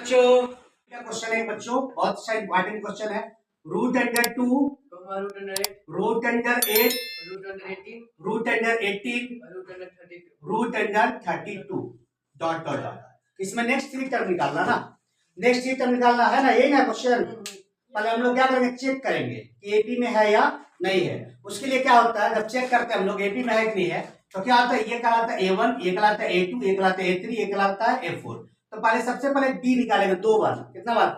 बच्चों क्या क्वेश्चन है बच्चों, बहुत अच्छा इंपॉर्टेंट क्वेश्चन है। Root under 2 root under 8 root under 18 root under 32 dot dot dot. इसमें नेक्स्ट 3 टर्म निकालना ना, नेक्स्ट 3 टर्म निकालना है ना, यही ना क्वेश्चन। पहले हम लोग क्या करेंगे, चेक करेंगे कि एपी में है या नहीं है। उसके लिए क्या होता है, जब चेक करते हैं हम लोग एपी में है कि नहीं है, तो क्या होता है, ये कहलाता है A1, ये कहलाता है A2, ये कहलाता है A3, ये कहलाता है A4। तो पहले सबसे पहले डी निकालेंगे 2 बार। कितना बार?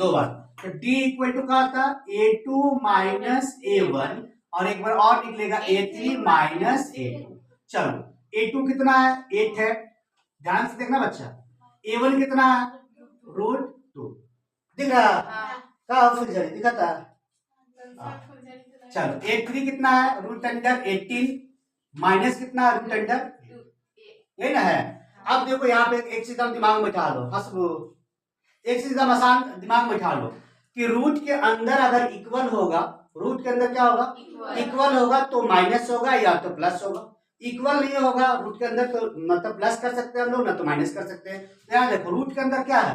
2 बार। तो डी इक्वल टू क्या होता है, A2 माइनस A1, और एक बार और निकलेगा A3 माइनस A2। चलो A2 कितना है, 8 है, ध्यान से देखना बच्चा। A1 कितना है, रूट 2, दिख रहा क्या फुलझड़ी दिखाता है। चलो A3 कितना है, रूट अंडर 18 माइनस कितना है, रूट अंडर, यही ना है। अब देखो यहाँ पे एक चीज हम दिमाग में बैठा लो, हंसबो, एक चीज हम आसान दिमाग में बैठा लो कि रूट के अंदर अगर इक्वल होगा, रूट के अंदर क्या होगा, इक्वल होगा तो माइनस होगा या तो प्लस होगा। इक्वल नहीं होगा रूट के अंदर तो न तो प्लस कर सकते हैं हम लोग, ना तो माइनस कर सकते हैं। तो यहाँ देखो रूट के अंदर क्या है,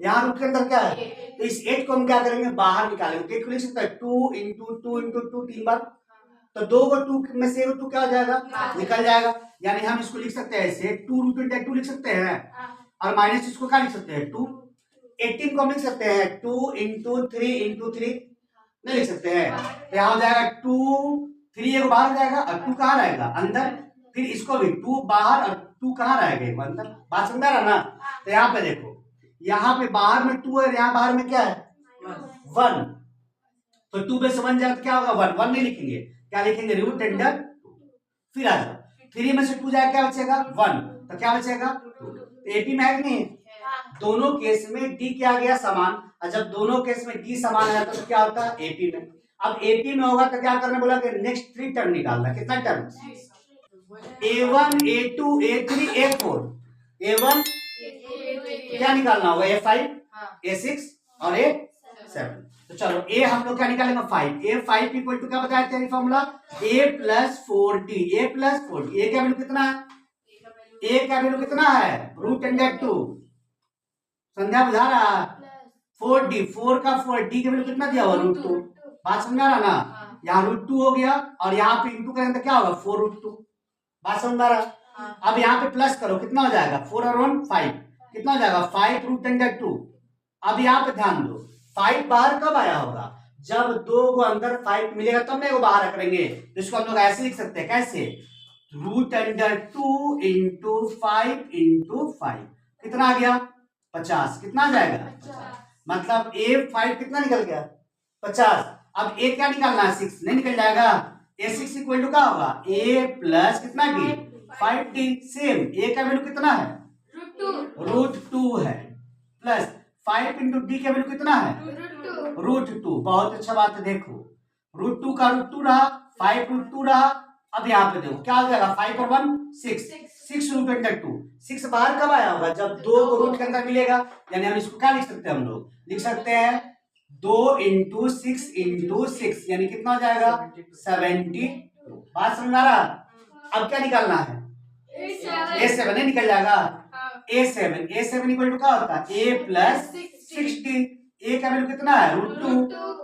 यहाँ रूट के अंदर क्या है, तो इस 8 को हम क्या करेंगे, बाहर निकालेंगे। तो 8 को लिख सकते हैं 2 इंटू 2 इंटू 2 3 बार, तो 2 को 2 में से 2 क्या हो जाएगा, निकल जाएगा। यानी हम इसको लिख सकते हैं ऐसे 2 रूट अंडर 2 लिख सकते हैं, और माइनस इसको क्या लिख सकते हैं 2। 18 को हम लिख सकते हैं 2 इंटू 3 इंटू 3, नहीं लिख सकते हैं। तो यहाँ हो जाएगा 2, 3 एक बाहर जाएगा और 2 कहाँ रहेगा, अंदर। फिर इसको भी 2 बाहर और 2 कहाँ रहेगा, अंदर। बात समझा रहा ना। तो यहाँ पे देखो, यहाँ पे बाहर में 2 है, यहाँ बाहर में क्या है 1, तो 2 में से 1 जाए तो क्या होगा 1, 1 नहीं लिखेंगे, क्या लिखेंगे, रूट अंडर 2। फिर आ जाओ 3 में से 2 जाए क्या बचेगा 1, तो क्या बचेगा 2। एपी में है कि नहीं, दोनों केस में डी क्या गया समान, और जब दोनों केस में डी समान आ जाता तो क्या होता है एपी में। अब एपी में होगा तो क्या करना, बोला कि नेक्स्ट 3 टर्म निकालना। कितना term, A1 A2 A3 A4। A1 क्या निकालना होगा, A5 A6 और A7। तो चलो A हम लोग क्या निकालेंगे 5। A5 इक्वल टू क्या बताया थे formula, A plus 4D। A plus 4D, A का वैल्यू कितना है, A का वैल्यू कितना है, रूट अंडर 2। संध्या बुझा रहा है, 4D 4 का 4D का वैल्यू कितना दिया हुआ, रूट 2। बात समझा रहा ना, यहाँ रूट 2 हो गया और यहाँ पे इंटू करेंगे तो क्या होगा 4 रूट 2। बात समझ रहा। अब यहाँ पे प्लस करो, कितना हो जाएगा 4 और 1 5, कितना हो जाएगा 5 रूट अंडर 2। अब यहाँ पे ध्यान दो, 5 बाहर कब आया होगा, जब 2 को अंदर 5 मिलेगा तब ना वो बाहर रखेंगे। इसको हम लोग ऐसे लिख सकते हैं, कैसे, रूट अंडर 2 इंटू 5 इंटू 5, कितना आ गया 50। कितना आ जाएगा, मतलब A5 कितना निकल गया 50। अब A क्या निकालना है 6, नहीं निकल जाएगा। A6 इक्वल टू क्या होगा, A प्लस कितना D 5D। सेम A का वैल्यू कितना है, रूट 2 है, प्लस 5 इंटू D का वैल्यू कितना है, रूट 2। बहुत अच्छा बात है, देखो रूट 2 का रूट 2 रहा, 5 रूट 2 रहा। अब यहाँ पे देखो क्या हो जाएगा, 5 और 1 6, 6 रूट अंडर 2। 6 बाहर कब आया होगा, जब 2 को रूट के अंदर मिलेगा। यानी हम इसको क्या लिख सकते हैं, हम लोग लिख सकते हैं 2 इंटू 6 इंटू 6, यानी कितना हो जाएगा 72। बात समझा रहा। अब क्या निकालना है, A7 नहीं निकल जाएगा, A7 इक्वल टू क्या होता है, A प्लस 6D। A का वैल्यू कितना है, रूट 2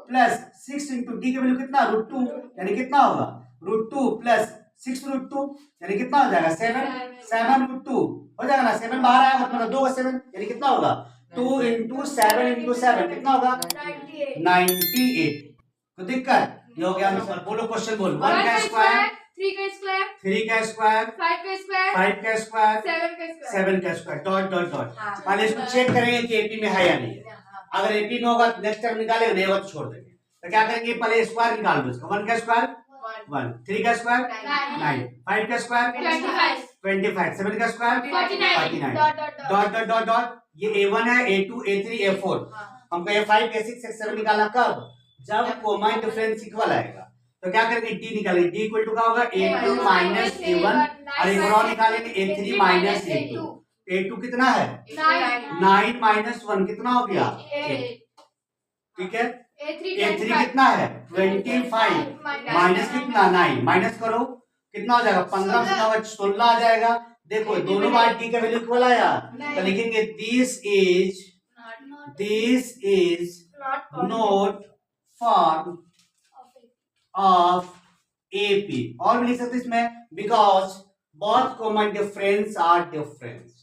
प्लस 6 इंटू D का वैल्यू कितना, रूट 2, यानी कितना होगा रूट 2 प्लस 6 रूट 2, यानी कितना हो जाएगा 7 रूट 2 हो जाएगा ना। 7 बाहर आएगा मतलब 2 का 7, यानी कितना होगा 2 इंटू 7 इंटू 7, कितना होगा 98। तो दिक्कत ये हो गया आंसर। बोलो क्वेश्चन बोलो, 1 का स्क्वायर 3 का स्क्वायर 3 का स्क्वायर 5 का स्क्वायर 5 का स्क्वायर 7 का स्क्वायर 7 का स्क्वायर डॉट डॉट डॉट। पहले इसको चेक करेंगे कि एपी में है या नहीं है। अगर एपी में होगा तो नेक्स्ट टाइम निकालेंगे, नहीं होगा तो छोड़ देंगे। तो क्या करेंगे, पहले स्क्वायर निकाल दो इसका। 1 का स्क्वायर 1, 3 का स्क्वायर 9, 5 का स्क्वायर 25, 7 का square 49 dot dot dot dot. ये A1 है, A2 A3 A4। हमको A5 A6 A7 निकालना कब, जब कॉमन डिफरेंस इक्वल आएगा। तो क्या करेंगे, D निकालेंगे। D इक्वल टू क्या होगा, A2 माइनस A1, और एक और निकालेंगे A3 माइनस A2। A2 कितना है 9 माइनस 1 कितना हो गया 8, ठीक है। A3 कितना है 25 माइनस कितना 9, माइनस करो कितना हो जाएगा 15 16 आ जाएगा। देखो दोनों बार D का वैल्यू इक्वल आया, तो लिखेंगे this is this is Not not form of AP. और भी लिख सकते इसमें, because both common difference are difference.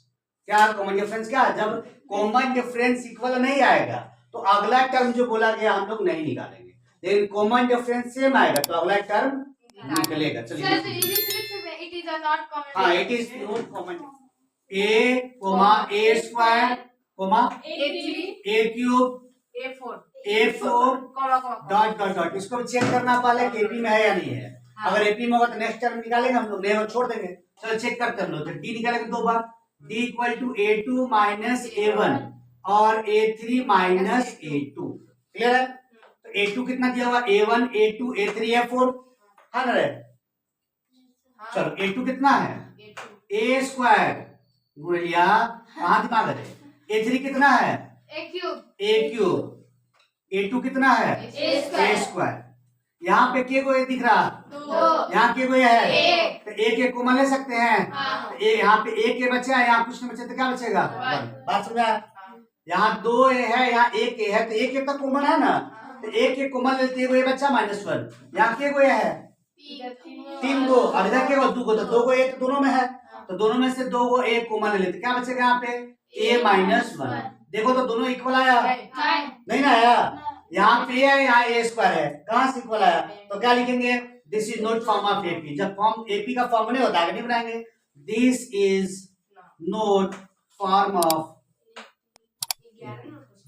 क्या कॉमन डिफरेंस? क्या जब कॉमन डिफरेंस इक्वल नहीं आएगा तो अगला टर्म जो बोला गया हम लोग नहीं निकालेंगे, लेकिन कॉमन डिफरेंस सेम आएगा तो अगला टर्म निकलेगा। Sir, चलिए, it is a not common. हाँ, it is not common. A comma a square comma A3, a cube A4, A4 comma, comma. Dot dot dot. इसको भी चेक करना पहले कि एपी में है या नहीं है। अगर एपी में होगा तो नेक्स्ट टर्म निकालेंगे हम लोग, नहीं होगा छोड़ देंगे। चलो चेक करते हैं हम लोग। तो डी निकालेंगे दो बार, D equal to A2 minus A1 और A3 माइनस A2। क्लियर है? तो A2 कितना दिया हुआ? A1 A2 A3 A4 है ना रे? चलो A2 कितना है? A2, A स्क्वायर गुण लिया, कहाँ दिमाग है? A3 कितना है? A cube, A cube. A2 कितना है? A square. A square. यहाँ पे के को ये दिख रहा, 2, यहाँ के को ये है, एक। तो एक एक कॉमन ले सकते हैं। हाँ। तो एक यहाँ पे एक के बचा है, यहाँ कुछ नहीं बचा तो क्या बचेगा? वन। बात समझ आया? यहाँ दो ए है, यहाँ एक ए है, तो एक एक तो कॉमन है ना, तो एक एक कॉमन लेते हैं, ये बचा -1। यहाँ के को ये है 3 गो, और इधर के को 2 गो, तो 2 गो ए तो दोनों में है, तो दोनों में से 2 गो ए कॉमन ले लेते, क्या बचेगा यहाँ पे? a-1। देखो तो दोनों इक्वल आया, नहीं ना आया? यहाँ पे है, यहाँ ए स्क्वायर है, कहाँ से इक्वल आया? तो क्या लिखेंगे? This is not form of AP. जब फॉर्म एपी का फॉर्म नहीं होता है नहीं बनाएंगे। This is not form of,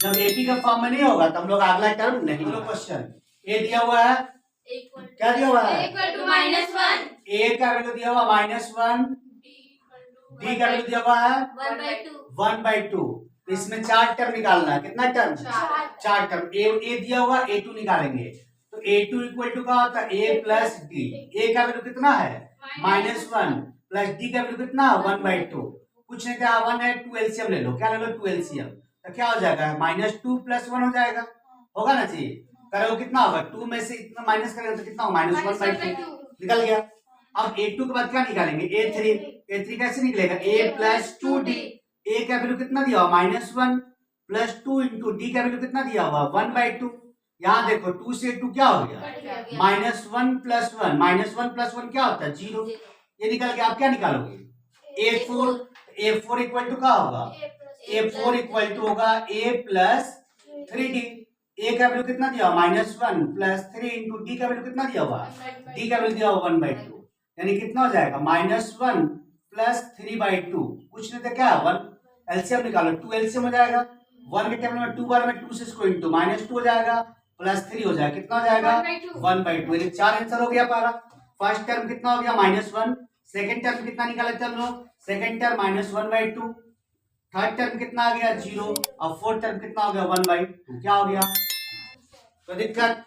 जब एपी का फॉर्म में नहीं होगा तो हम लोग अगला टर्म नहीं। क्वेश्चन ए दिया हुआ है, क्या दिया हुआ है? equal to -1, ए का वैल्यू दिया हुआ -1, डी का वैल्यू दिया हुआ है 1/2। इसमें 4 टर्म निकालना है। कितना टर्म? 4 टर्म। ए दिया हुआ, A2 निकालेंगे तो A2 इक्वल टू क्या होता है? A plus D. ए का वैल्यू कितना है? -1 प्लस डी का वैल्यू कितना? 1/2। कुछ नहीं था, 1 है, 2 एलसीएम ले लो। क्या ले लो? 2 एलसीएम। तो क्या हो जाएगा? -2 + 1 हो जाएगा, होगा ना जी? करोगे कितना होगा? 2 में से इतना माइनस करेंगे तो कितना होगा? -1/2 निकल गया। अब A2 के बाद क्या निकालेंगे? A3 कैसे निकलेगा? A plus 2D। ए का वैल्यू कितना दिया हुआ? -1 प्लस 2 इंटू डी का वैल्यू कितना दिया हुआ? 1/2। यहाँ देखो 2 से 2 क्या हो गया? -1 + 1, -1 + 1 क्या होता है? 0। ये निकल गया। आप क्या निकालोगे? A4 इक्वल टू क्या होगा? A4 इक्वल टू होगा A प्लस 3D। ए का वैल्यू कितना दिया हुआ? -1 प्लस 3 इंटू डी का वैल्यू कितना दिया हुआ? डी का वैल्यू दिया हुआ 1/2, यानी कितना हो जाएगा? -1 प्लस 3/2। कुछ नहीं तो क्या है? 1 एलसीएम निकालो, 2 एलसीएम हो जाएगा। 1 के टेबल में 2 बार में 2 से इसको इंटू -2 हो जाएगा प्लस 3 हो जाएगा। कितना हो जाएगा? 1/2। यानी 4 आंसर हो गया पारा। फर्स्ट टर्म कितना हो गया? -1। सेकंड टर्म कितना निकाला थे हम लोग? Second term -1/2। थर्ड टर्म कितना आ गया? 0। और फोर्थ टर्म कितना हो गया? 1/2। क्या हो गया? तो दिक्कत